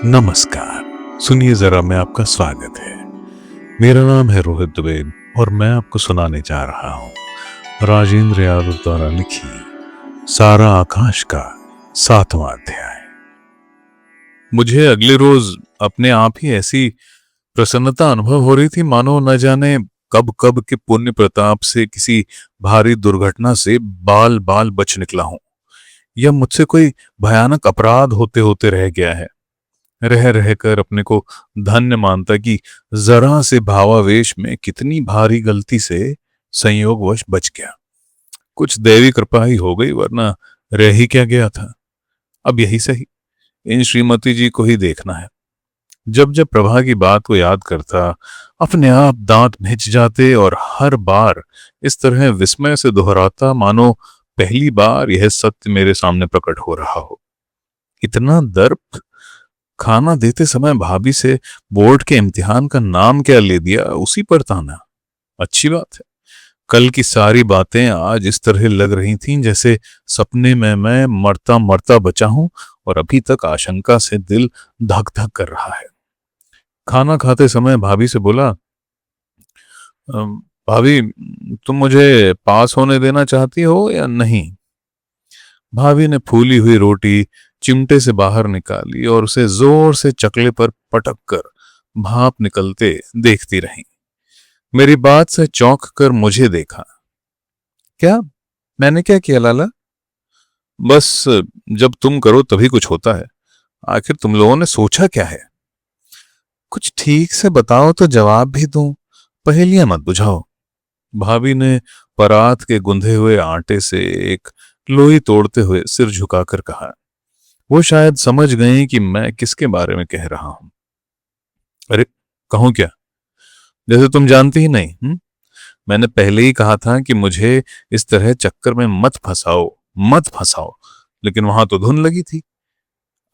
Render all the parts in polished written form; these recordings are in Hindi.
नमस्कार। सुनिए जरा, मैं आपका स्वागत है। मेरा नाम है रोहित दुबे और मैं आपको सुनाने जा रहा हूँ राजेंद्र यादव द्वारा लिखी सारा आकाश का 7वां अध्याय। मुझे अगले रोज अपने आप ही ऐसी प्रसन्नता अनुभव हो रही थी मानो न जाने कब कब के पुण्य प्रताप से किसी भारी दुर्घटना से बाल बाल बच निकला हूं, या मुझसे कोई भयानक अपराध होते होते रह गया है। रह रहकर अपने को धन्य मानता कि जरा से भावावेश में कितनी भारी गलती से संयोगवश बच गया। कुछ दैवी कृपा ही हो गई, वरना रह ही क्या गया था। अब यही सही, इन श्रीमती जी को ही देखना है। जब जब प्रभा की बात को याद करता, अपने आप दांत भिंच जाते और हर बार इस तरह विस्मय से दोहराता मानो पहली बार यह सत्य मेरे सामने प्रकट हो रहा हो। इतना दर्प! खाना देते समय भाभी से बोर्ड के इम्तिहान का नाम क्या ले दिया, उसी पर ताना। अच्छी बात है, कल की सारी बातें आज इस तरह लग रही थीं जैसे सपने में मैं मरता मरता बचा हूं और अभी तक आशंका से दिल धक धक कर रहा है। खाना खाते समय भाभी से बोला, भाभी, तुम मुझे पास होने देना चाहती हो या नहीं?" भाभी ने फूली हुई रोटी चिमटे से बाहर निकाली और उसे जोर से चकले पर पटक कर भाप निकलते देखती रही। मेरी बात से चौंक कर मुझे देखा। "क्या? मैंने क्या किया लाला?" "बस, जब तुम करो तभी कुछ होता है। आखिर तुम लोगों ने सोचा क्या है?" "कुछ ठीक से बताओ तो जवाब भी दूं, पहेलियां मत बुझाओ।" भाभी ने परात के गुंधे हुए आटे से एक लोई तोड़ते हुए सिर झुकाकर कहा। वो शायद समझ गए कि मैं किसके बारे में कह रहा हूं। "अरे, कहूं क्या? जैसे तुम जानती ही नहीं। मैंने पहले ही कहा था कि मुझे इस तरह चक्कर में मत फंसाओ, मत फंसाओ, लेकिन वहां तो धुन लगी थी।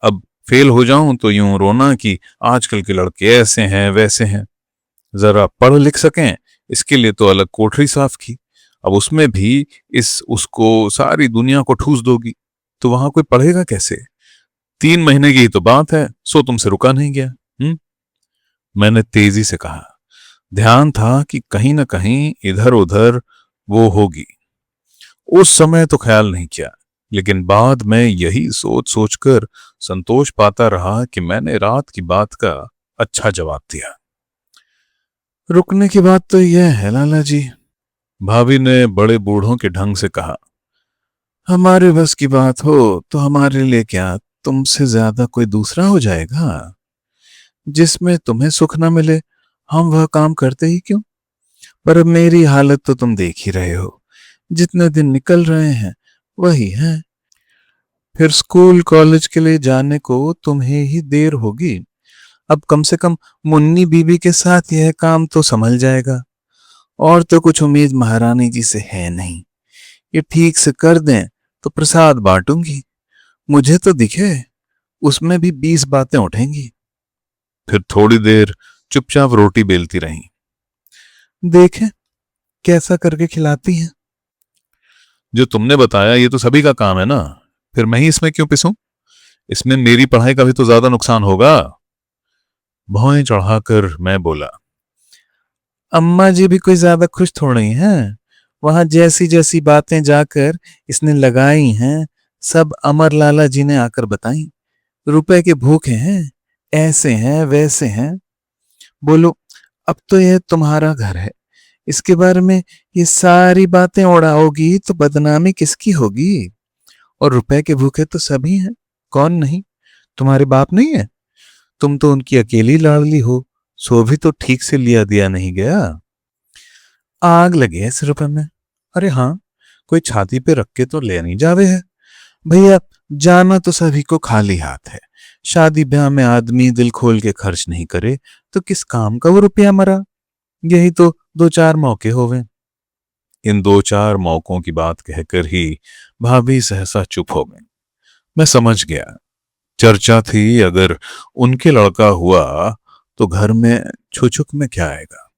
अब फेल हो जाऊं तो यूं रोना कि आजकल के लड़के ऐसे हैं वैसे हैं। जरा पढ़ लिख सकें, इसके लिए तो अलग कोठरी साफ की। अब उसमें भी इस उसको सारी दुनिया को ठूस दोगी, तो वहां कोई पढ़ेगा कैसे? 3 महीने की ही तो बात है, सो तुमसे रुका नहीं गया। मैंने तेजी से कहा। ध्यान था कि कहीं ना कहीं इधर उधर वो होगी। उस समय तो ख्याल नहीं किया, लेकिन बाद में यही सोच सोचकर संतोष पाता रहा कि मैंने रात की बात का अच्छा जवाब दिया। "रुकने की बात तो यह है लाला जी," भाभी ने बड़े बूढ़ों के ढंग से कहा, "हमारे बस की बात हो तो हमारे लिए क्या, तुमसे ज्यादा कोई दूसरा हो जाएगा? जिसमें तुम्हें सुख न मिले, हम वह काम करते ही क्यों? पर अब मेरी हालत तो तुम देख ही रहे हो। जितने दिन निकल रहे हैं वही है। फिर स्कूल कॉलेज के लिए जाने को तुम्हें ही देर होगी। अब कम से कम मुन्नी बीबी के साथ यह काम तो संभल जाएगा। और तो कुछ उम्मीद महारानी जी से है नहीं। ये ठीक से कर दें तो प्रसाद बांटूंगी। मुझे तो दिखे उसमें भी 20 बातें उठेंगी।" फिर थोड़ी देर चुपचाप रोटी बेलती रही। "देखें कैसा करके खिलाती हैं?" "जो तुमने बताया ये तो सभी का काम है ना, फिर मैं ही इसमें क्यों पिसूं? इसमें मेरी पढ़ाई का भी तो ज्यादा नुकसान होगा।" भौएं चढ़ाकर मैं बोला। "अम्मा जी भी कोई ज्यादा खुश थोड़ी हैं। वहां जैसी जैसी बातें जाकर इसने लगाई हैं, सब अमर लाला जी ने आकर बताई। रुपए के भूखे हैं, ऐसे हैं वैसे हैं। बोलो, अब तो यह तुम्हारा घर है, इसके बारे में ये सारी बातें उड़ाओगी तो बदनामी किसकी होगी? और रुपए के भूखे तो सभी हैं, कौन नहीं? तुम्हारे बाप नहीं है? तुम तो उनकी अकेली लाडली हो, सो भी तो ठीक से लिया दिया नहीं गया। आग लगे है इस रुपए में। अरे हाँ, कोई छाती पे रख के तो ले नहीं जावे है। भैया, जाना तो सभी को खाली हाथ है। शादी ब्याह में आदमी दिल खोल के खर्च नहीं करे तो किस काम का वो रुपया मरा? यही तो 2-4 मौके होवे। इन 2-4 मौकों की बात कहकर ही भाभी सहसा चुप हो गई। मैं समझ गया, चर्चा थी अगर उनके लड़का हुआ तो घर में छुछुक में क्या आएगा।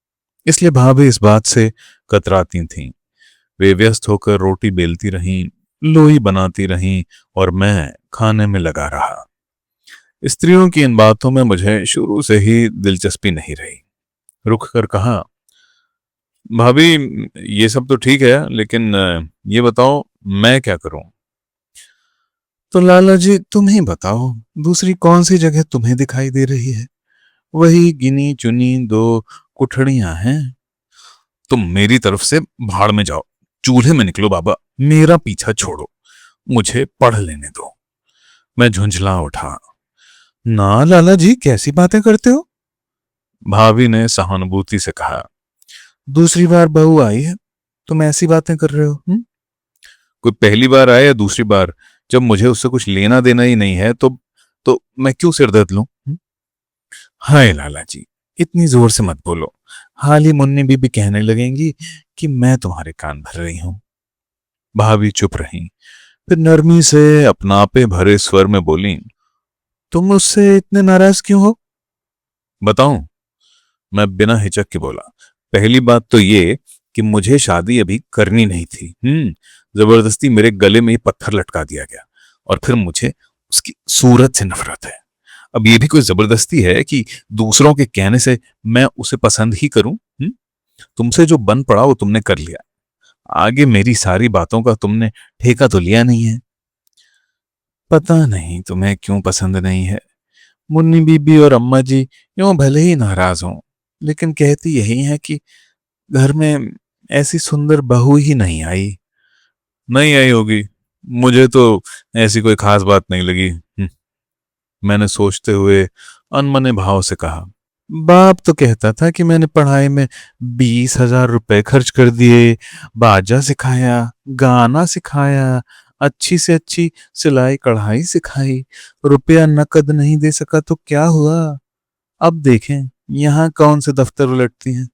इसलिए भाभी इस बात से कतराती थीं। वे व्यस्त होकर रोटी बेलती रहीं, लोई बनाती रहीं और मैं खाने में लगा रहा। स्त्रियों की इन बातों में मुझे शुरू से ही दिलचस्पी नहीं रही। रुक कर कहा, भाभी, ये सब तो ठीक है, लेकिन ये बताओ मैं क्या करूं? तो लाला जी तुम ही बताओ, दूसरी कौन सी जगह तुम्हें दिखाई दे रही है? वही गिनी चुनी दो कुठड़ियां हैं। तुम मेरी तरफ से भाड़ में जाओ, चूल्हे में निकलो बाबा, मेरा पीछा छोड़ो, मुझे पढ़ लेने दो। मैं झुंझला उठा। ना लाला जी, कैसी बातें करते हो? भाभी ने सहानुभूति से कहा, दूसरी बार बहू आई है, तुम ऐसी बातें कर रहे हो? कोई पहली बार आए या दूसरी बार, जब मुझे उससे कुछ लेना देना ही नहीं है तो मैं क्यों सिरदर्द लूं? हाय लाला जी, इतनी जोर से मत बोलो, हाल ही मुन्नी बीबी कहने लगेंगी कि मैं तुम्हारे कान भर रही हूं। भाभी चुप रही, फिर नरमी से अपनापे भरे स्वर में बोली, तुम मुझसे इतने नाराज क्यों हो? बताऊं? मैं बिना हिचक के बोला, पहली बात तो ये कि मुझे शादी अभी करनी नहीं थी। जबरदस्ती मेरे गले में ही पत्थर लटका दिया गया, और फिर मुझे उसकी सूरत से नफरत है। अब ये भी कोई जबरदस्ती है कि दूसरों के कहने से मैं उसे पसंद ही करूं? तुमसे जो बन पड़ा वो तुमने कर लिया, आगे मेरी सारी बातों का तुमने ठेका तो लिया नहीं है। पता नहीं तुम्हें क्यों पसंद नहीं है। मुन्नी बीबी और अम्मा जी यूं भले ही नाराज हों, लेकिन कहती यही है कि घर में ऐसी सुंदर बहू ही नहीं आई। नहीं आई होगी, मुझे तो ऐसी कोई खास बात नहीं लगी। मैंने सोचते हुए अनमने भाव से कहा, बाप तो कहता था कि मैंने पढ़ाई में 20,000 रुपए खर्च कर दिए, बाजा सिखाया, गाना सिखाया, अच्छी से अच्छी सिलाई कढ़ाई सिखाई, रुपया नकद नहीं दे सका तो क्या हुआ? अब देखें यहाँ कौन से दफ्तर उलटती हैं।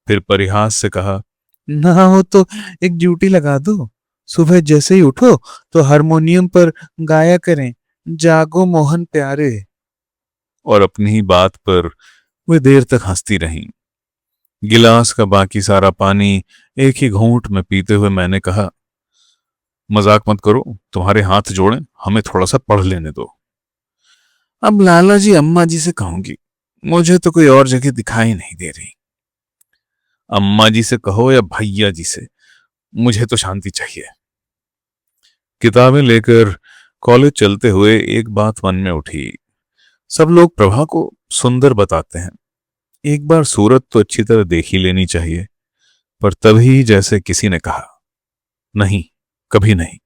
फिर परिहास से कहा, ना हो तो एक ड्यूटी लगा दो, सुबह जैसे ही उठो तो हारमोनियम पर गाया करें, जागो मोहन प्यारे। और अपनी ही बात पर वे देर तक हंसती रहीं। गिलास का बाकी सारा पानी एक ही घूंट में पीते हुए मैंने कहा, मजाक मत करो, तुम्हारे हाथ जोड़ें, हमें थोड़ा सा पढ़ लेने दो। अब लाला जी अम्मा जी से कहूंगी, मुझे तो कोई और जगह दिखाई नहीं दे रही। अम्मा जी से कहो या भैया जी से, मुझे तो शांति चाहिए। किताबें लेकर कॉलेज चलते हुए एक बात मन में उठी, सब लोग प्रभा को सुंदर बताते हैं, एक बार सूरत तो अच्छी तरह देख ही लेनी चाहिए। पर तभी जैसे किसी ने कहा, नहीं, कभी नहीं,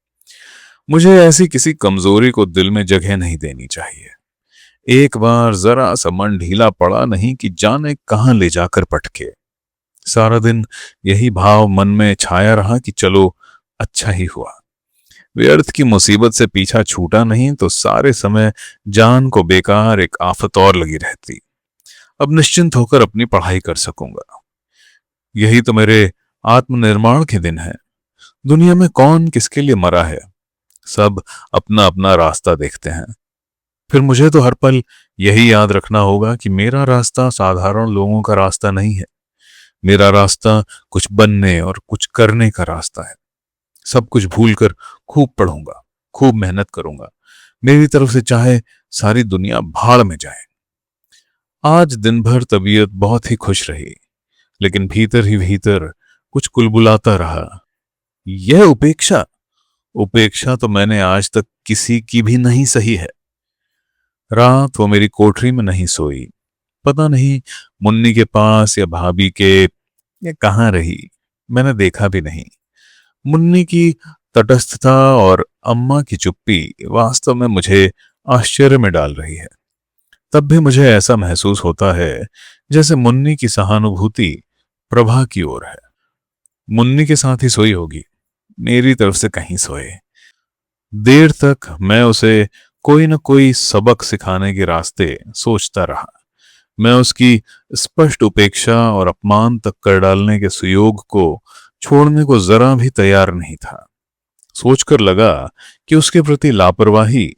मुझे ऐसी किसी कमजोरी को दिल में जगह नहीं देनी चाहिए। एक बार जरा सा मन ढीला पड़ा नहीं कि जाने कहां ले जाकर पटके। सारा दिन यही भाव मन में छाया रहा कि चलो अच्छा ही हुआ, व्यर्थ की मुसीबत से पीछा छूटा नहीं तो सारे समय जान को बेकार एक आफत और लगी रहती। अब निश्चिंत होकर अपनी पढ़ाई कर सकूंगा। यही तो मेरे आत्मनिर्माण के दिन है। दुनिया में कौन किसके लिए मरा है, सब अपना अपना रास्ता देखते हैं। फिर मुझे तो हर पल यही याद रखना होगा कि मेरा रास्ता साधारण लोगों का रास्ता नहीं है। मेरा रास्ता कुछ बनने और कुछ करने का रास्ता है। सब कुछ भूलकर खूब पढ़ूंगा, खूब मेहनत करूंगा, मेरी तरफ से चाहे सारी दुनिया भाड़ में जाए। आज दिन भर तबीयत बहुत ही खुश रही, लेकिन भीतर ही भीतर कुछ कुलबुलाता रहा। यह उपेक्षा, उपेक्षा तो मैंने आज तक किसी की भी नहीं सही है। रात वो मेरी कोठरी में नहीं सोई, पता नहीं मुन्नी के पास या भाभी के या कहाँ रही, मैंने देखा भी नहीं। मुन्नी की तटस्थता और अम्मा की चुप्पी वास्तव में मुझे आश्चर्य में डाल रही है। तब भी मुझे ऐसा महसूस होता है जैसे मुन्नी की सहानुभूति प्रभा की ओर है। मुन्नी के साथ ही सोई होगी, मेरी तरफ से कहीं सोए। देर तक मैं उसे कोई न कोई सबक सिखाने के रास्ते सोचता रहा। मैं उसकी स्पष्ट उपेक्षा और अपमान तक कर डालने के सुयोग को छोड़ने को जरा भी तैयार नहीं था। सोचकर लगा कि उसके प्रति लापरवाही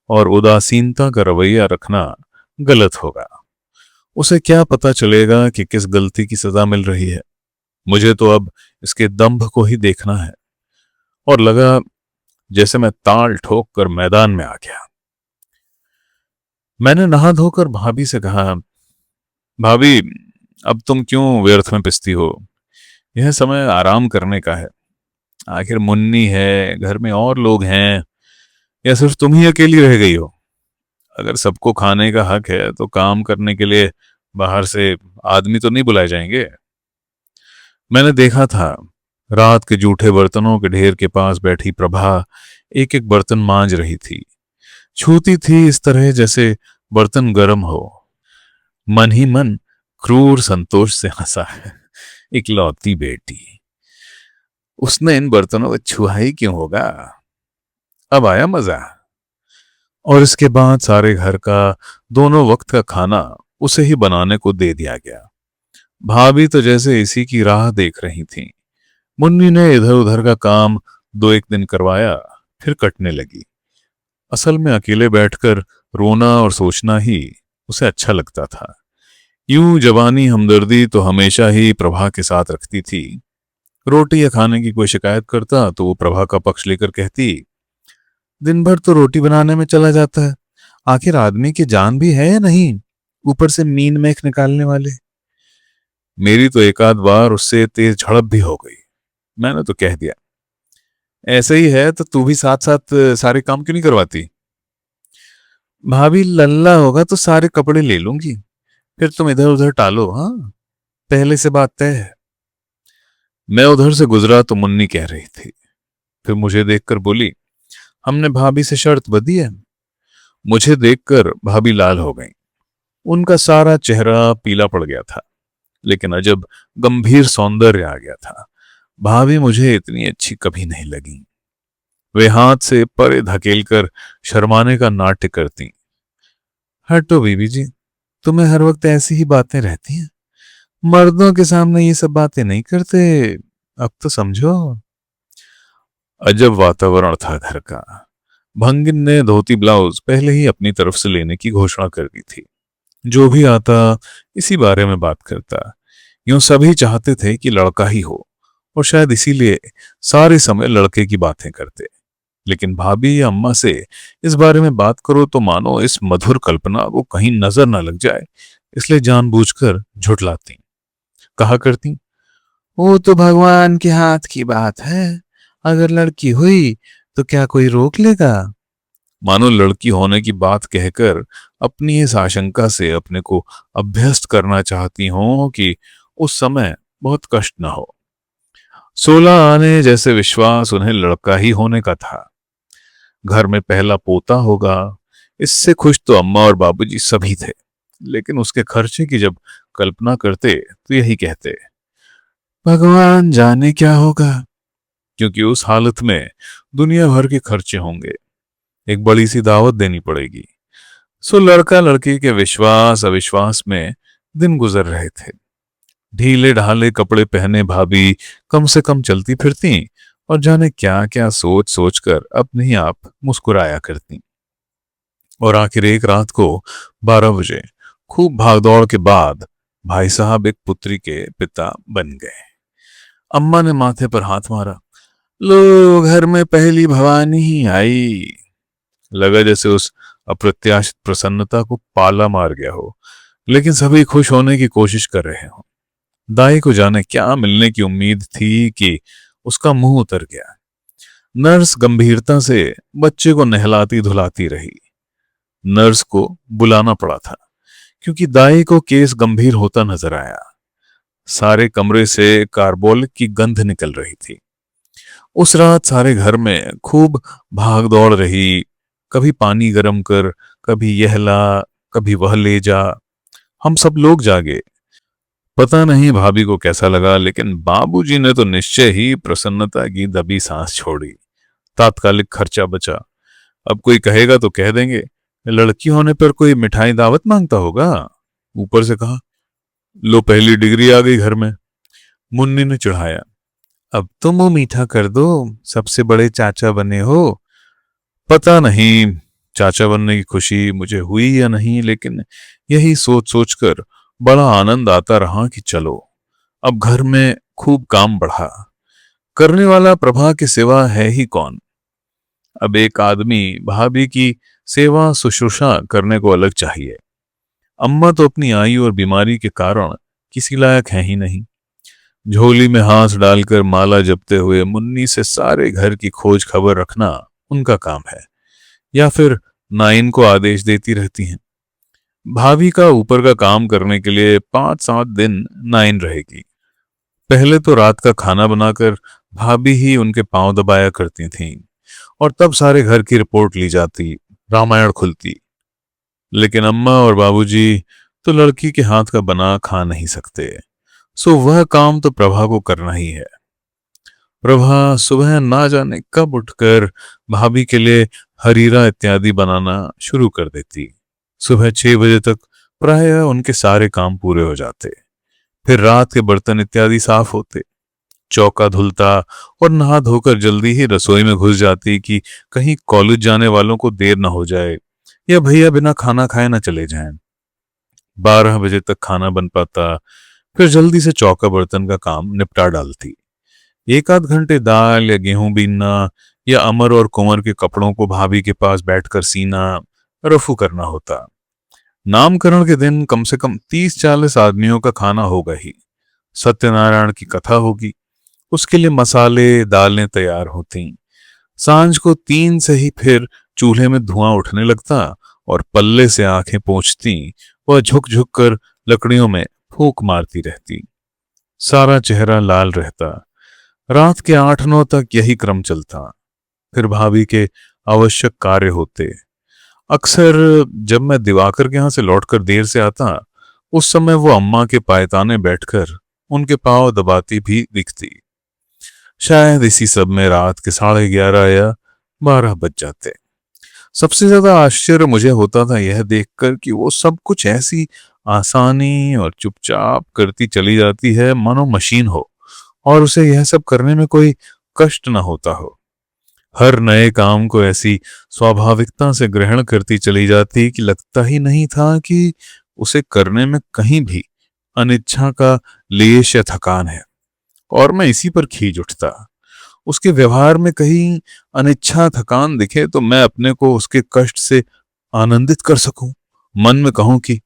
और उदासीनता का रवैया रखना गलत होगा। उसे क्या पता चलेगा कि किस गलती की सजा मिल रही है। मुझे तो अब इसके दंभ को ही देखना है। और लगा जैसे मैं ताल ठोक कर मैदान में आ गया। मैंने नहा धोकर भाभी से कहा, भाभी, अब तुम क्यों व्यर्थ में पिसती हो? यह समय आराम करने का है। आखिर मुन्नी है, घर में और लोग हैं, या सिर्फ तुम ही अकेली रह गई हो? अगर सबको खाने का हक है तो काम करने के लिए बाहर से आदमी तो नहीं बुलाए जाएंगे? मैंने देखा था, रात के जूठे बर्तनों के ढेर के पास बैठी प्रभा एक एक बर्तन मांज रही थी। छूती थी इस तरह जैसे बर्तन गर्म हो। मन ही मन क्रूर संतोष से हंसा। इकलौती बेटी, उसने इन बर्तनों को छुआ ही क्यों होगा? अब आया मजा। और इसके बाद सारे घर का दोनों वक्त का खाना उसे ही बनाने को दे दिया गया। भाभी तो जैसे इसी की राह देख रही थी। मुन्नी ने इधर उधर का काम 2 एक दिन करवाया, फिर कटने लगी। असल में अकेले बैठकर रोना और सोचना ही उसे अच्छा लगता था। यूं जवानी हमदर्दी तो हमेशा ही प्रभा के साथ रखती थी। रोटी या खाने की कोई शिकायत करता तो वो प्रभा का पक्ष लेकर कहती, दिन भर तो रोटी बनाने में चला जाता है, आखिर आदमी की जान भी है या नहीं, ऊपर से मीन मेख निकालने वाले। मेरी तो एक आध बार उससे तेज झड़प भी हो गई। मैंने तो कह दिया, ऐसे ही है तो तू भी साथ साथ सारे काम क्यों नहीं करवाती? भाभी, लल्ला होगा तो सारे कपड़े ले लूंगी, फिर तुम इधर उधर टालो। हाँ, पहले से बात तय है। मैं उधर से गुजरा तो मुन्नी कह रही थी, फिर मुझे देखकर बोली, हमने भाभी से शर्त बंधी है। मुझे देखकर भाभी लाल हो गई। उनका सारा चेहरा पीला पड़ गया था, लेकिन अजब गंभीर सौंदर्य आ गया था। भाभी मुझे इतनी अच्छी कभी नहीं लगी। वे हाथ से परे धकेलकर शर्माने का नाट्य करती। हटो बीबी जी, तुम्हें हर वक्त ऐसी ही बातें रहती हैं, मर्दों के सामने ये सब बातें नहीं करते, अब तो समझो। अजब वातावरण था घर का। भंगिन ने धोती ब्लाउज पहले ही अपनी तरफ से लेने की घोषणा कर दी थी। जो भी आता इसी बारे में बात करता। यूं सभी चाहते थे कि लड़का ही हो, और शायद इसीलिए सारे समय लड़के की बातें करते। लेकिन भाभी या अम्मा से इस बारे में बात करो तो मानो इस मधुर कल्पना को कहीं नजर न लग जाए, इसलिए जानबूझकर झुठलाती। कहा करती, वो तो भगवान के हाथ की बात है, अगर लड़की हुई तो क्या कोई रोक लेगा? मानो लड़की होने की बात कहकर अपनी इस आशंका से अपने को अभ्यस्त करना चाहती हो कि उस समय बहुत कष्ट न हो। 16 आने जैसे विश्वास उन्हें लड़का ही होने का था। घर में पहला पोता होगा, इससे खुश तो अम्मा और बाबूजी सभी थे। लेकिन उसके खर्चे की जब कल्पना करते तो यही कहते, भगवान जाने क्या होगा, क्योंकि उस हालत में दुनिया भर के खर्चे होंगे, एक बड़ी सी दावत देनी पड़ेगी। सो लड़का लड़की के विश्वास अविश्वास में दिन गुजर रहे थे। ढीले ढाले कपड़े पहने भाभी कम से कम चलती फिरती और जाने क्या क्या सोच सोच कर अपने ही आप मुस्कुराया करती। और आखिर एक रात को 12 बजे खूब भागदौड़ के बाद भाई साहब एक पुत्री के पिता बन गए। अम्मा ने माथे पर हाथ मारा, लो घर में पहली भवानी ही आई। लगा जैसे उस अप्रत्याशित प्रसन्नता को पाला मार गया हो, लेकिन सभी खुश होने की कोशिश कर रहे हो। दाई को जाने क्या मिलने की उम्मीद थी कि उसका मुंह उतर गया। नर्स गंभीरता से बच्चे को नहलाती धुलाती रही। नर्स को बुलाना पड़ा था, क्योंकि दाई को केस गंभीर होता नजर आया। सारे कमरे से कार्बोलिक की गंध निकल रही थी। उस रात सारे घर में खूब भाग दौड़ रही। कभी पानी गर्म कर, कभी यह ला, कभी वह ले जा। हम सब लोग जागे। पता नहीं भाभी को कैसा लगा, लेकिन बाबूजी ने तो निश्चय ही प्रसन्नता की दबी सांस छोड़ी। तात्कालिक खर्चा बचा। अब कोई कहेगा तो कह देंगे, लड़की होने पर कोई मिठाई दावत मांगता होगा। ऊपर से कहा, लो पहली डिग्री आ गई घर में। मुन्नी ने चिढ़ाया, अब तो मुंह मीठा कर दो, सबसे बड़े चाचा बने हो। पता नहीं चाचा बनने की खुशी मुझे हुई या नहीं, लेकिन यही सोच सोचकर बड़ा आनंद आता रहा कि चलो अब घर में खूब काम बढ़ा। करने वाला प्रभा के सिवा है ही कौन? अब एक आदमी भाभी की सेवा शुश्रूषा करने को अलग चाहिए। अम्मा तो अपनी आयु और बीमारी के कारण किसी लायक है ही नहीं। झोली में हाथ डालकर माला जपते हुए मुन्नी से सारे घर की खोज खबर रखना उनका काम है, या फिर नाइन को आदेश देती रहती हैं। भाभी का ऊपर का काम करने के लिए 5-7 दिन नाइन रहेगी। पहले तो रात का खाना बनाकर भाभी ही उनके पांव दबाया करती थीं, और तब सारे घर की रिपोर्ट ली जाती, रामायण खुलती। लेकिन अम्मा और बाबूजी तो लड़की के हाथ का बना खा नहीं सकते, सो वह काम तो प्रभा को करना ही है। प्रभा सुबह ना जाने कब उठकर भाभी के लिए हरीरा इत्यादि बनाना शुरू कर देती। सुबह 6 बजे तक प्रायः उनके सारे काम पूरे हो जाते। फिर रात के बर्तन इत्यादि साफ होते, चौका धुलता और नहा धोकर जल्दी ही रसोई में घुस जाती कि कहीं कॉलेज जाने वालों को देर न हो जाए या भैया बिना खाना खाए न चले जाएं। 12 बजे तक खाना बन पाता, फिर जल्दी से चौका बर्तन का काम निपटा डालती। 1 आध घंटे दाल या गेहूं बीनना या अमर और कुंवर के कपड़ों को भाभी के पास बैठकर सीना, रफू करना होता। नामकरण के दिन कम से कम 30-40 आदमियों का खाना होगा ही। सत्यनारायण की कथा होगी, उसके लिए मसाले दालें तैयार होती। सांझ को 3 से ही फिर चूल्हे में धुआं उठने लगता और पल्ले से आंखें पोंछती वह झुक झुक कर लकड़ियों में फूंक मारती रहती। सारा चेहरा लाल रहता। रात के 8-9 तक यही क्रम चलता। फिर भाभी के आवश्यक कार्य होते। अक्सर जब मैं दिवाकर के यहां से लौटकर देर से आता, उस समय वो अम्मा के पायताने बैठकर उनके पांव दबाती भी दिखती। शायद इसी सब में रात के 11:30 या 12 बज जाते। सबसे ज्यादा आश्चर्य मुझे होता था यह देखकर कि वो सब कुछ ऐसी आसानी और चुपचाप करती चली जाती है मानो मशीन हो, और उसे यह सब करने में कोई कष्ट न होता हो। हर नए काम को ऐसी स्वाभाविकता से ग्रहण करती चली जाती कि लगता ही नहीं था कि उसे करने में कहीं भी अनिच्छा का लेश या थकान है। और मैं इसी पर खींच उठता। उसके व्यवहार में कहीं अनिच्छा थकान दिखे तो मैं अपने को उसके कष्ट से आनंदित कर सकूं। मन में कहूं कि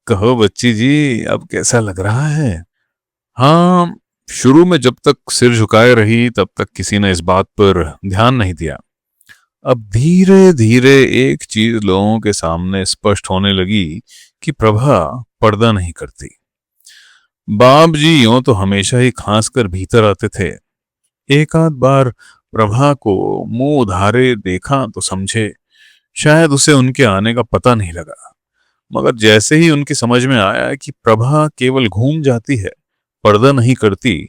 कहो बच्ची जी, अब कैसा लग रहा है। हाँ, शुरू में जब तक सिर झुकाए रही तब तक किसी ने इस बात पर ध्यान नहीं दिया। अब धीरे धीरे एक चीज लोगों के सामने स्पष्ट होने लगी कि प्रभा पर्दा नहीं करती। बाप जी यूं तो हमेशा ही खांस कर भीतर आते थे। एक आध बार प्रभा को मुंह उधारे देखा तो समझे शायद उसे उनके आने का पता नहीं लगा। मगर जैसे ही उनकी समझ में आया कि प्रभा केवल घूम जाती है, पर्दा नहीं करती,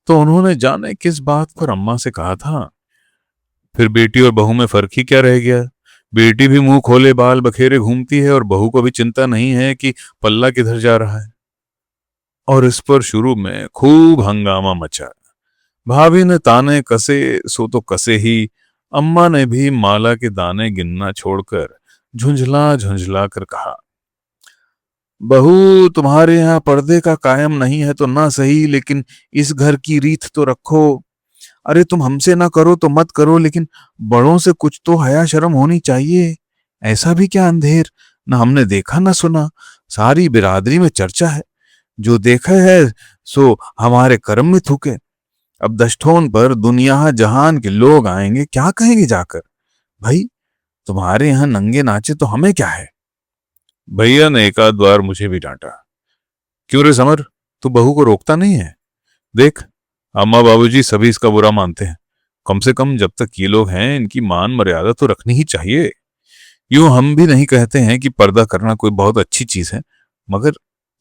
तो उन्होंने जाने किस बात पर अम्मा से कहा था, फिर बेटी और बहू में फर्क ही क्या रह गया। बेटी भी मुंह खोले बाल बखेरे घूमती है और बहू को भी चिंता नहीं है कि पल्ला किधर जा रहा है। और इस पर शुरू में खूब हंगामा मचा। भाभी ने ताने कसे सो तो कसे ही। अम्मा ने भी माला के दाने गिनना छोड़कर झुंझला झुंझला कर कहा, बहू तुम्हारे यहाँ पर्दे का कायम नहीं है तो ना सही, लेकिन इस घर की रीत तो रखो। अरे तुम हमसे ना करो तो मत करो, लेकिन बड़ों से कुछ तो हया शर्म होनी चाहिए। ऐसा भी क्या अंधेर, ना हमने देखा ना सुना, सारी बिरादरी में चर्चा है। जो देखा है सो हमारे कर्म में थूके। अब दशठोन पर दुनिया जहान के लोग आएंगे, क्या कहेंगे जाकर। भाई तुम्हारे यहाँ नंगे नाचे तो हमें क्या है। भैया ने एक आध बार मुझे भी डांटा, क्यों रे समर, तू बहू को रोकता नहीं है। देख अम्मा बाबूजी सभी इसका बुरा मानते हैं, कम से कम जब तक ये लोग हैं इनकी मान मर्यादा तो रखनी ही चाहिए। यूं हम भी नहीं कहते हैं कि पर्दा करना कोई बहुत अच्छी चीज है, मगर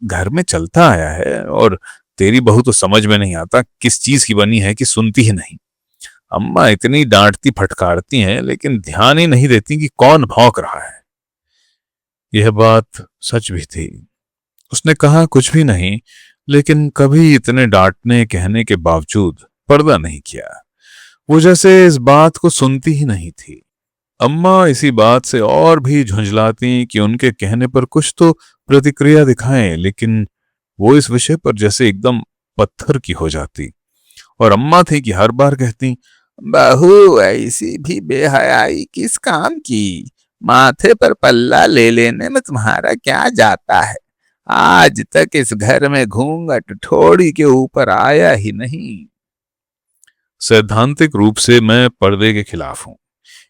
घर में चलता आया है। और तेरी बहू तो समझ में नहीं आता किस चीज की बनी है कि सुनती ही नहीं। अम्मा इतनी डांटती फटकारती हैं लेकिन ध्यान ही नहीं देती कि कौन भौंक रहा है। यह बात सच भी थी। उसने कहा कुछ भी नहीं, लेकिन कभी इतने डांटने कहने के बावजूद पर्दा नहीं किया। वो जैसे इस बात को सुनती ही नहीं थी। अम्मा इसी बात से और भी झुंझलाती कि उनके कहने पर कुछ तो प्रतिक्रिया दिखाएं, लेकिन वो इस विषय पर जैसे एकदम पत्थर की हो जाती। और अम्मा थी कि हर बार कहती, बहू ऐसी भी बेहयाई किस काम की, माथे पर पल्ला ले लेने में तुम्हारा क्या जाता है? आज तक इस घर में घूंघट ठोड़ी के ऊपर आया ही नहीं। सैद्धांतिक रूप से मैं पर्दे के खिलाफ हूं।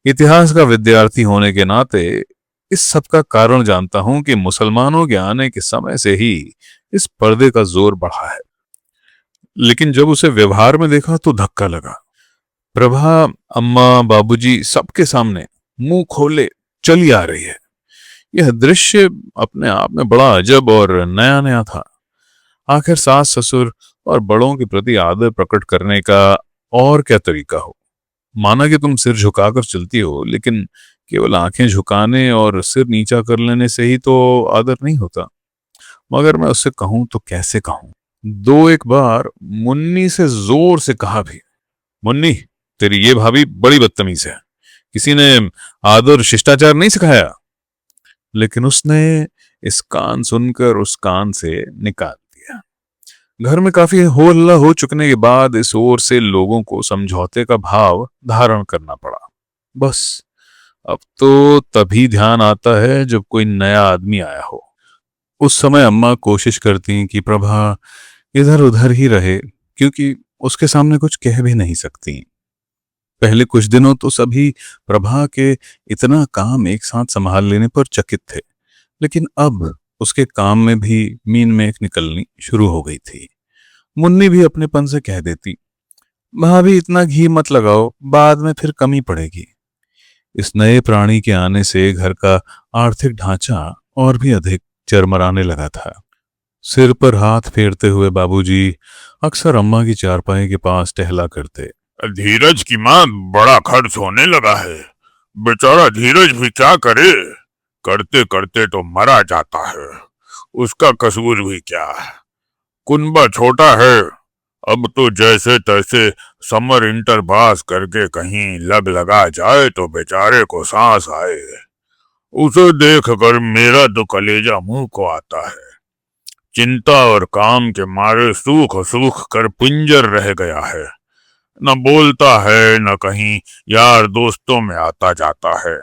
इतिहास का विद्यार्थी होने के नाते इस सब का कारण जानता हूं कि मुसलमानों के आने के समय से ही इस पर्दे का जोर बढ़ा है। लेकिन जब उसे व्यवहार में देखा तो धक्का लगा। प्रभा अम्मा बाबूजी सबके सामने मुंह खोले चली आ रही है। यह दृश्य अपने आप में बड़ा अजब और नया नया था। आखिर सास ससुर और बड़ों के प्रति आदर प्रकट करने का और क्या तरीका हो। माना कि तुम सिर झुकाकर चलती हो, लेकिन केवल आंखें झुकाने और सिर नीचा कर लेने से ही तो आदर नहीं होता। मगर मैं उससे कहूं तो कैसे कहूं। दो एक बार मुन्नी से जोर से कहा भी, मुन्नी तेरी ये भाभी बड़ी बदतमीज है, किसी ने आदर शिष्टाचार नहीं सिखाया। लेकिन उसने इस कान सुनकर उस कान से निकाल दिया। घर में काफी हो हल्ला हो चुकने के बाद इस ओर से लोगों को समझौते का भाव धारण करना पड़ा। बस अब तो तभी ध्यान आता है जब कोई नया आदमी आया हो। उस समय अम्मा कोशिश करती कि प्रभा इधर उधर ही रहे, क्योंकि उसके सामने कुछ कह भी नहीं सकती। पहले कुछ दिनों तो सभी प्रभा के इतना काम एक साथ संभाल लेने पर चकित थे, लेकिन अब उसके काम में भी मीन में एक निकलनी शुरू हो गई थी। मुन्नी भी अपनेपन से कह देती, भाभी इतना घी मत लगाओ, बाद में फिर कमी पड़ेगी। इस नए प्राणी के आने से घर का आर्थिक ढांचा और भी अधिक चरमराने लगा था। सिर पर हाथ फेरते हुए बाबूजी अक्सर अम्मा की चारपाई के पास टहला करते। धीरज की माँ बड़ा खर्च होने लगा है, बेचारा धीरज भी क्या करे, करते करते तो मरा जाता है, उसका कसूर भी क्या है, कुनबा छोटा है, अब तो जैसे तैसे समर इंटर पास करके कहीं लग लगा जाए तो बेचारे को सांस आए। उसे देखकर मेरा तो कलेजा मुंह को आता है। चिंता और काम के मारे सूख सूख कर पिंजर रह गया है, न बोलता है न कहीं यार दोस्तों में आता जाता है,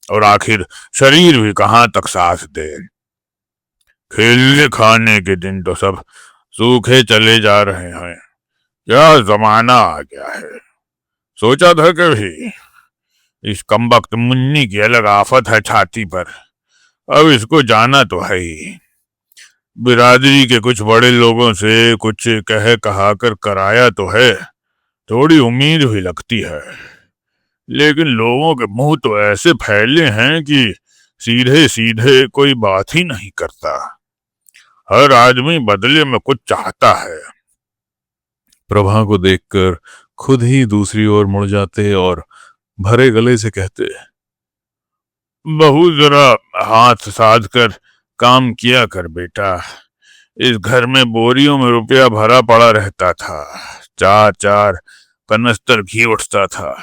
और आखिर शरीर भी कहाँ तक साथ दे। खेलने खाने के दिन तो सब सूखे चले जा रहे हैं। क्या जमाना आ गया है। सोचा था कभी इस कमबख्त मुन्नी की अलग आफत है छाती पर, अब इसको जाना तो है ही। बिरादरी के कुछ बड़े लोगों से कुछ कह कहा कर कराया तो है, थोड़ी उम्मीद भी लगती है, लेकिन लोगों के मुंह तो ऐसे फैले हैं कि सीधे सीधे कोई बात ही नहीं करता। हर आदमी बदले में कुछ चाहता है। प्रभा को देखकर खुद ही दूसरी ओर मुड़ जाते और भरे गले से कहते, बहू जरा हाथ साध कर काम किया कर बेटा, इस घर में बोरियों में रुपया भरा पड़ा रहता था, चार चार कनस्तर घी उठता था,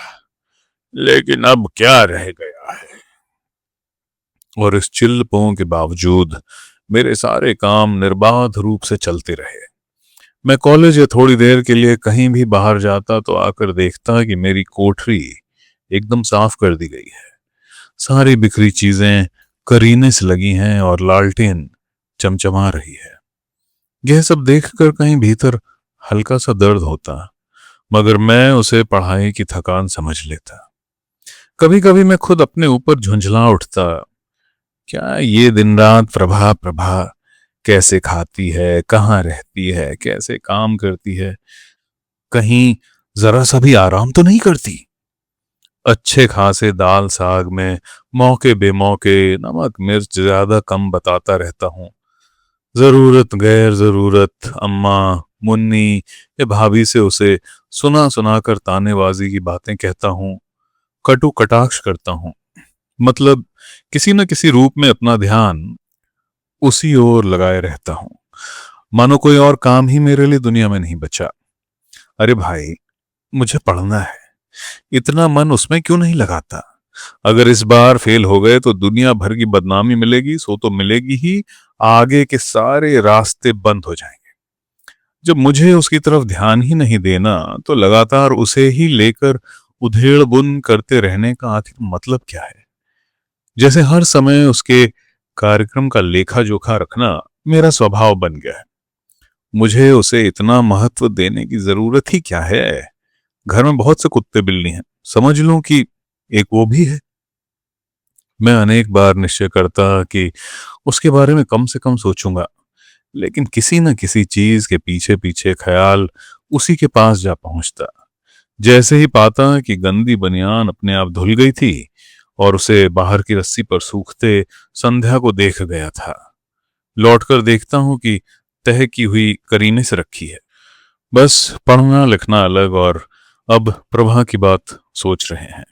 लेकिन अब क्या रह गया है। और इस चिल्ल पों के बावजूद मेरे सारे काम निर्बाध रूप से चलते रहे। मैं कॉलेज या थोड़ी देर के लिए कहीं भी बाहर जाता तो आकर देखता कि मेरी कोठरी एकदम साफ कर दी गई है। सारी बिखरी चीजें करीने से लगी हैं और लालटेन चमचमा रही है। यह सब देखकर कहीं भीतर हल्का सा दर्द होता, मगर मैं उसे पढ़ाई की थकान समझ लेता। कभी कभी मैं खुद अपने ऊपर झुंझला उठता, क्या ये दिन रात प्रभा प्रभा कैसे खाती है, कहाँ रहती है, कैसे काम करती है, कहीं जरा सा भी आराम तो नहीं करती। अच्छे खासे दाल साग में मौके बेमौके नमक मिर्च ज्यादा कम बताता रहता हूं। जरूरत गैर जरूरत अम्मा मुन्नी या भाभी से उसे सुना सुना कर तानेबाजी की बातें कहता हूं, कटु कटाक्ष करता हूं। मतलब किसी न किसी रूप में अपना ध्यान उसी ओर लगाए रहता हूं, मानो कोई और काम ही मेरे लिए दुनिया में नहीं बचा। अरे भाई, मुझे पढ़ना है, इतना मन उसमें क्यों नहीं लगाता। अगर इस बार फेल हो गए तो दुनिया भर की बदनामी मिलेगी, सो तो मिलेगी ही, आगे के सारे रास्ते बंद हो जाएंगे। जब मुझे उसकी तरफ ध्यान ही नहीं देना तो लगातार उसे ही लेकर उधेड़ बुन करते रहने का आखिर मतलब क्या है। जैसे हर समय उसके कार्यक्रम का लेखा जोखा रखना मेरा स्वभाव बन गया है। मुझे उसे इतना महत्व देने की जरूरत ही क्या है? घर में बहुत से कुत्ते बिल्ली हैं, समझ लूं कि एक वो भी है। मैं अनेक बार निश्चय करता कि उसके बारे में कम से कम सोचूंगा, लेकिन किसी न किसी चीज के पीछे पीछे ख्याल उसी के पास जा पहुंचता। जैसे ही पाता कि गंदी बनियान अपने आप धुल गई थी और उसे बाहर की रस्सी पर सूखते संध्या को देख गया था, लौटकर देखता हूं कि तह की हुई करीने से रखी है। बस पढ़ना लिखना अलग, और अब प्रभा की बात सोच रहे हैं।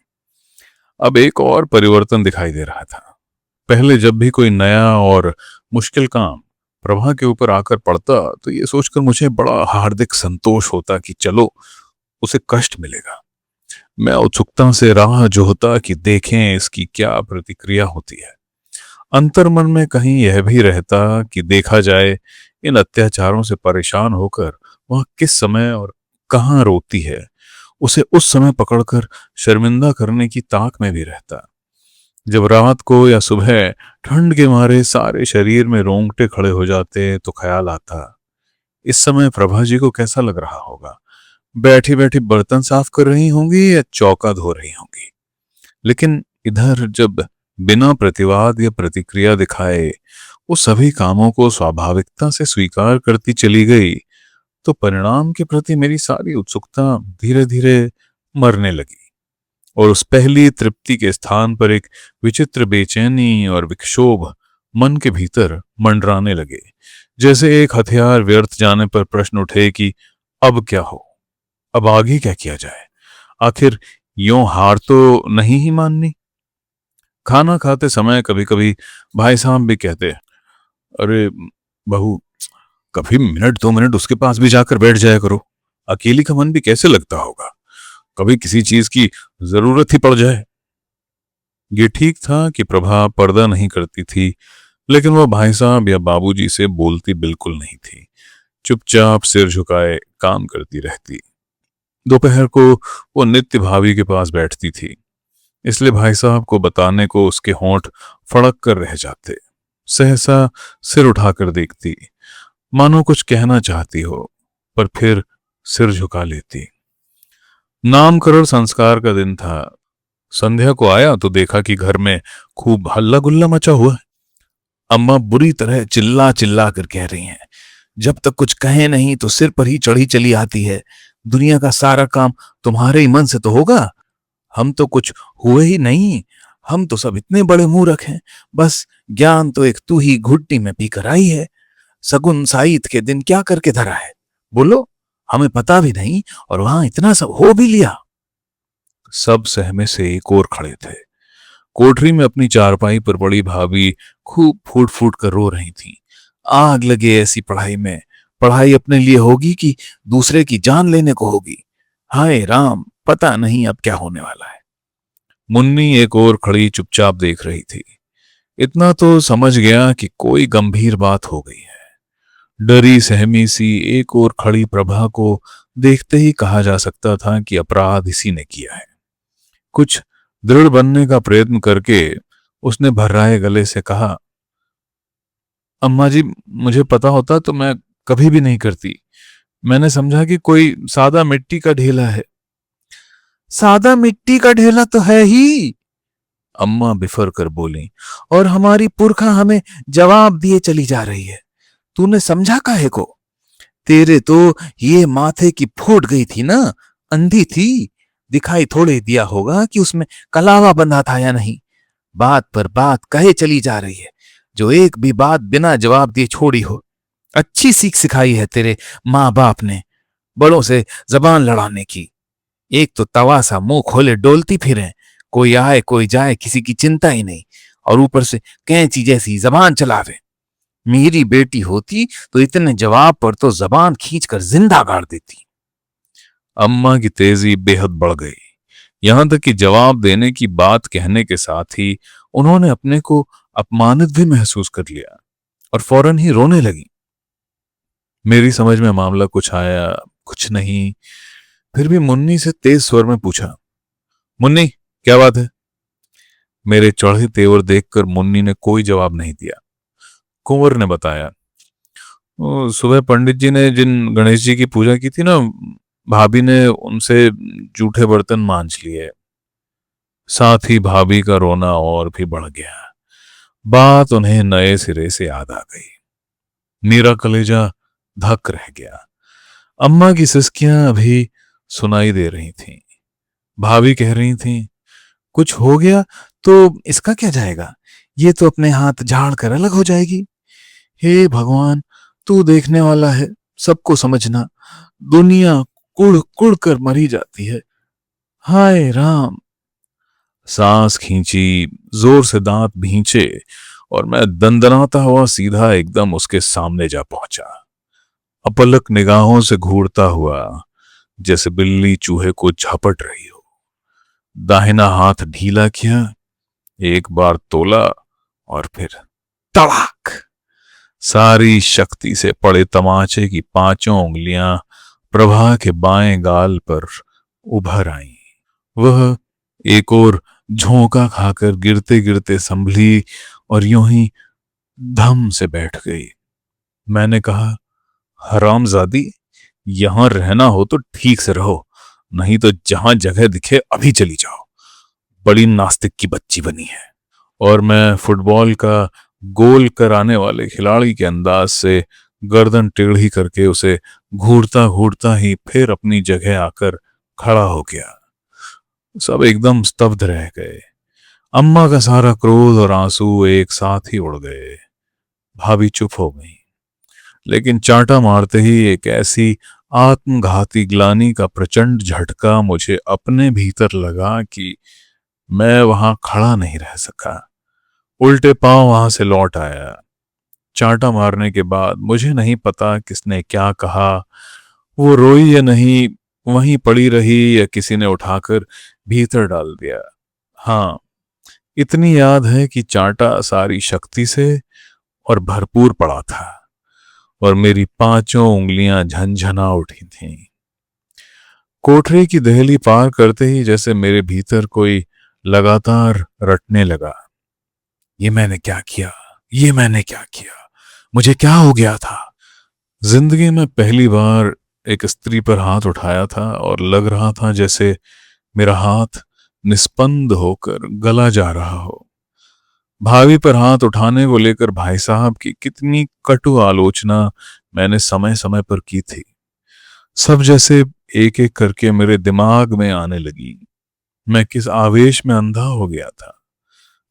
अब एक और परिवर्तन दिखाई दे रहा था। पहले जब भी कोई नया और मुश्किल काम प्रभा के ऊपर आकर पड़ता तो ये सोचकर मुझे बड़ा हार्दिक संतोष होता कि चलो उसे कष्ट मिलेगा। मैं उत्सुकता से राह जोहता कि देखें इसकी क्या प्रतिक्रिया होती है। अंतर्मन में कहीं यह भी रहता कि देखा जाए इन अत्याचारों से परेशान होकर वह किस समय और कहाँ रोती है। उसे उस समय पकड़कर शर्मिंदा करने की ताक में भी रहता। जब रात को या सुबह ठंड के मारे सारे शरीर में रोंगटे खड़े हो जाते तो ख्याल आता, इस समय प्रभा जी को कैसा लग रहा होगा। बैठी बैठी बर्तन साफ कर रही होंगी या चौका धो रही होंगी। लेकिन इधर जब बिना प्रतिवाद या प्रतिक्रिया दिखाए वो सभी कामों को स्वाभाविकता से स्वीकार करती चली गई, तो परिणाम के प्रति मेरी सारी उत्सुकता धीरे धीरे मरने लगी और उस पहली तृप्ति के स्थान पर एक विचित्र बेचैनी और विक्षोभ मन के भीतर मंडराने लगे। जैसे एक हथियार व्यर्थ जाने पर प्रश्न उठे कि अब क्या हो, अब आगे क्या किया जाए। आखिर यूं हार तो नहीं ही माननी। खाना खाते समय कभी कभी भाई साहब भी कहते, अरे बहू, कभी मिनट 2 मिनट उसके पास भी जाकर बैठ जाया करो, अकेली का मन भी कैसे लगता होगा, कभी किसी चीज की जरूरत ही पड़ जाए। ये ठीक था कि प्रभा पर्दा नहीं करती थी, लेकिन वह भाई साहब या बाबूजी से बोलती बिल्कुल नहीं थी। चुपचाप सिर झुकाए काम करती रहती। दोपहर को वो नित्य भाभी के पास बैठती थी, इसलिए भाई साहब को बताने को उसके होंठ फड़क कर रह जाते। सहसा सिर उठाकर देखती, मानो कुछ कहना चाहती हो, पर फिर सिर झुका लेती। नामकरण संस्कार का दिन था। संध्या को आया तो देखा कि घर में खूब हल्ला गुल्ला मचा हुआ है। अम्मा बुरी तरह चिल्ला चिल्ला कर कह रही हैं, जब तक कुछ कहे नहीं तो सिर पर ही चढ़ी चली आती है। दुनिया का सारा काम तुम्हारे ही मन से तो होगा, हम तो कुछ हुए ही नहीं। हम तो सब इतने बड़े मूर्ख हैं, बस ज्ञान तो एक तू ही घुट्टी में पीकर आई है। सगुन साईत के दिन क्या करके धरा है, बोलो, हमें पता भी नहीं और वहां इतना सब हो भी लिया। सब सहमे से एक और खड़े थे। कोठरी में अपनी चारपाई पर पड़ी भाभी खूब फूट फूट कर रो रही थी। आग लगे ऐसी पढ़ाई में, पढ़ाई अपने लिए होगी कि दूसरे की जान लेने को होगी। हाय राम, पता नहीं अब क्या होने वाला है। मुन्नी एक और खड़ी चुपचाप देख रही थी। इतना तो समझ गया कि कोई गंभीर बात हो गई है। डरी सहमी सी एक और खड़ी प्रभा को देखते ही कहा जा सकता था कि अपराध इसी ने किया है। कुछ दृढ़ बनने का प्रयत्न करके उसने भर्राए गले से कहा, अम्मा जी, मुझे पता होता तो मैं कभी भी नहीं करती। मैंने समझा कि कोई सादा मिट्टी का ढेला है। सादा मिट्टी का ढेला तो है ही, अम्मा बिफर कर बोली, और हमारी पुरखा हमें जवाब दिए चली जा रही है। तूने समझा काहे को? तेरे तो ये माथे की फूट गई थी ना, अंधी थी, दिखाई थोड़े दिया होगा कि उसमें कलावा बंधा था या नहीं। बात पर बात कहे चली जा रही है, जो एक भी बात बिना जवाब दिए छोड़ी हो। अच्छी सीख सिखाई है तेरे माँ बाप ने बड़ों से जबान लड़ाने की। एक तो तवा सा मुंह खोले डोलती फिरें, कोई आए कोई जाए किसी की चिंता ही नहीं, और ऊपर से कैंची जैसी जबान चलावे। मेरी बेटी होती तो इतने जवाब पर तो जबान खींचकर जिंदा गाड़ देती। अम्मा की तेजी बेहद बढ़ गई, यहां तक कि जवाब देने की बात कहने के साथ ही उन्होंने अपने को अपमानित भी महसूस कर लिया और फौरन ही रोने लगी। मेरी समझ में मामला कुछ आया कुछ नहीं, फिर भी मुन्नी से तेज स्वर में पूछा, मुन्नी क्या बात है? मेरे चढ़े तेवर देखकर मुन्नी ने कोई जवाब नहीं दिया। कुंवर ने बताया, सुबह पंडित जी ने जिन गणेश जी की पूजा की थी ना, भाभी ने उनसे जूठे बर्तन मांझ लिए। साथ ही भाभी का रोना और भी बढ़ गया। बात उन्हें नए सिरे से याद आ गई। मेरा कलेजा धक रह गया। अम्मा की सिसकियां अभी सुनाई दे रही थीं। भाभी कह रही थीं, कुछ हो गया तो इसका क्या जाएगा, ये तो अपने हाथ झाड़ कर अलग हो जाएगी। हे भगवान, तू देखने वाला है, सबको समझना, दुनिया कुड़ कुड़ कर मरी जाती है। हाय राम। सांस खींची, जोर से दांत भींचे और मैं दंदनाता हुआ सीधा एकदम उसके सामने जा पहुंचा। अपलक निगाहों से घूरता हुआ, जैसे बिल्ली चूहे को झपट रही हो। दाहिना हाथ ढीला किया, एक बार तोला और फिर तड़ाक। सारी शक्ति से पड़े तमाचे की पांचों उंगलियां प्रभा के बाएं गाल पर उभर आईं। वह एक और झोंका खाकर गिरते गिरते संभली और यूं ही धम से बैठ गई। मैंने कहा, हरामजादी, यहां रहना हो तो ठीक से रहो, नहीं तो जहां जगह दिखे अभी चली जाओ। बड़ी नास्तिक की बच्ची बनी है। और मैं फुटबॉल का गोल कराने वाले खिलाड़ी के अंदाज से गर्दन टेढ़ी करके उसे घूरता घूरता ही फिर अपनी जगह आकर खड़ा हो गया। सब एकदम स्तब्ध रह गए। अम्मा का सारा क्रोध और आंसू एक साथ ही उड़ गए। भाभी चुप हो गई, लेकिन चांटा मारते ही एक ऐसी आत्मघाती ग्लानि का प्रचंड झटका मुझे अपने भीतर लगा कि मैं वहां खड़ा नहीं रह सका। उल्टे पांव वहां से लौट आया। चांटा मारने के बाद मुझे नहीं पता किसने क्या कहा। वो रोई या नहीं, वहीं पड़ी रही या किसी ने उठाकर भीतर डाल दिया। हाँ, इतनी याद है कि चांटा सारी शक्ति से और भरपूर पड़ा था और मेरी पांचों उंगलियां झंझना उठी थीं। कोठरी की दहली पार करते ही जैसे मेरे भीतर कोई लगातार रटने लगा, ये मैंने क्या किया, ये मैंने क्या किया, मुझे क्या हो गया था। जिंदगी में पहली बार एक स्त्री पर हाथ उठाया था और लग रहा था जैसे मेरा हाथ निस्पंद होकर गला जा रहा हो। भाभी पर हाथ उठाने को लेकर भाई साहब की कितनी कटु आलोचना मैंने समय समय पर की थी, सब जैसे एक एक करके मेरे दिमाग में आने लगी। मैं किस आवेश में अंधा हो गया था।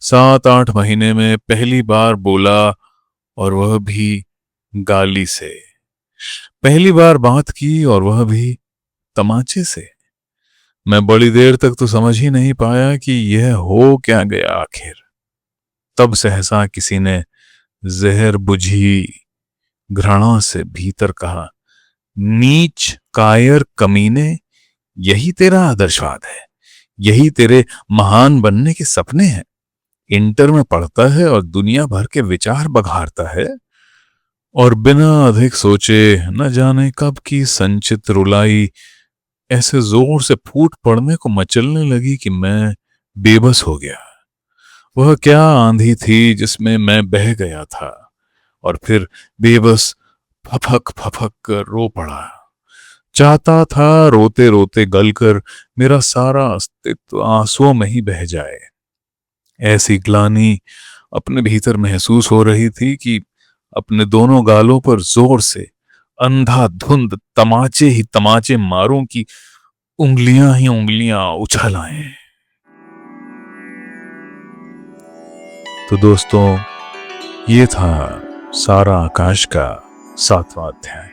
7-8 महीने में पहली बार बोला, और वह भी गाली से। पहली बार बात की और वह भी तमाचे से। मैं बड़ी देर तक तो समझ ही नहीं पाया कि यह हो क्या गया आखिर। तब सहसा किसी ने जहर बुझी घृणा से भीतर कहा, नीच कायर कमीने, यही तेरा आदर्शवाद है, यही तेरे महान बनने के सपने हैं। इंटर में पढ़ता है और दुनिया भर के विचार बघारता है, और बिना अधिक सोचे न जाने कब की संचित रुलाई ऐसे जोर से फूट पड़ने को मचलने लगी कि मैं बेबस हो गया। वह क्या आंधी थी जिसमें मैं बह गया था और फिर बेबस फफक फफक कर रो पड़ा। चाहता था रोते रोते गलकर मेरा सारा अस्तित्व आंसुओं में ही बह जाए। ऐसी ग्लानि अपने भीतर महसूस हो रही थी कि अपने दोनों गालों पर जोर से अंधाधुंध तमाचे ही तमाचे मारूं कि उंगलियां ही उंगलियां उछल आए। तो दोस्तों, ये था सारा आकाश का 7वां अध्याय।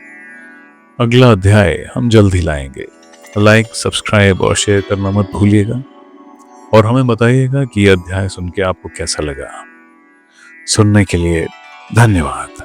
अगला अध्याय हम जल्द ही लाएंगे। लाइक, सब्सक्राइब और शेयर करना मत भूलिएगा, और हमें बताइएगा कि यह अध्याय सुन के आपको कैसा लगा। सुनने के लिए धन्यवाद।